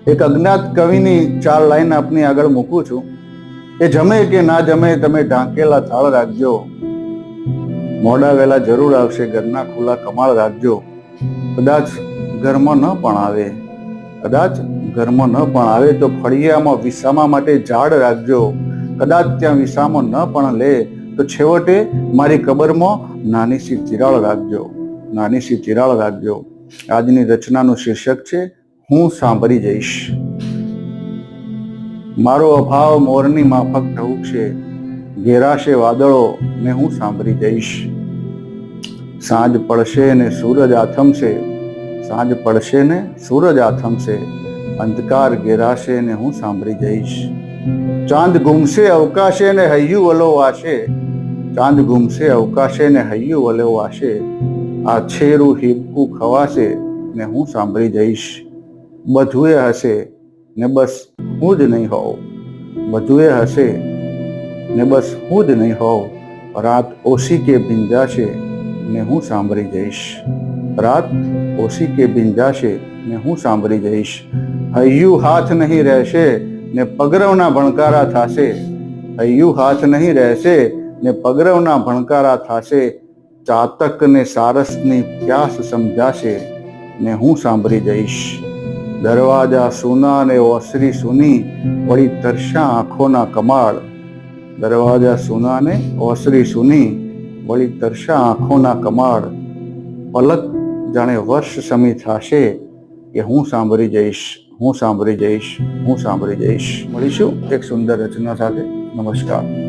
એક અજ્ઞાત કવિની 4 લાઈન આપની આગળ મૂકું છું. એ જમે કે ના જમે તમે ઢાંકેલા થાળ રાખજો, મોડા વેલા જરૂર આવશે ઘરના ખુલ્લા કમાળ રાખજો. કદાચ ઘરમાં ન પણ આવે, કદાચ ઘરમાં ન પણ આવે તો ફળિયામાં વિસામા માટે ઝાડ રાખજો. કદાચ ત્યાં વિસામો ન પણ લે તો છેવટે મારી કબરમાં નાની સી ચિરાળ રાખજો, નાની સી ચિરાળ રાખજો. આજની રચનાનું શીર્ષક છે હું સાંભળી જઈશ. મારો અભાવ મોરની માફક ઢળશે, ઘેરાશે વાદળો ને હું સાંભળી જઈશ. સાંજ પડશે ને સૂરજ આથમશે, સાંજ પડશે ને સૂરજ આથમશે, અંધકાર ઘેરાશે ને હું સાંભળી જઈશ. ચાંદ ગુમશે અવકાશે ને હૈયું વલોવાશે, ચાંદ ગુમશે અવકાશે ને હૈયું વલોવાશે. આ છેરું હિબકું ખવાશે ને હું સાંભળી જઈશ. બધુએ હશે ને બસ હું જ નહીં હોઉં, બધુએ હશે ને બસ હું જ નહીં હોઉં. રાત ઓછી કે ભીંજાશે ને હું સાંભળી જઈશ, રાત ઓછી કે ભીંજાશે ને હું સાંભળી જઈશ. હૈયું હાથ નહીં રહેશે ને પગરવના ભણકારા થાશે, હૈયું હાથ નહીં રહેશે ને પગરવના ભણકારા થાશે. ચાતક ને સારસની પ્યાસ સમજાશે ને હું સાંભળી જઈશ. દરવાજા સૂના ને ઓસરી સૂની વળી તરસા આંખોના કમાળ, દરવાજા સૂના ને ઓસરી સૂની વળી તરસા આંખોના કમાળ. પલક જાણે વર્ષ સમી થાશે કે હું સાંભળી જઈશ, હું સાંભળી જઈશ, હું સાંભળી જઈશ. મળીશું એક સુંદર રચના સાથે. નમસ્કાર.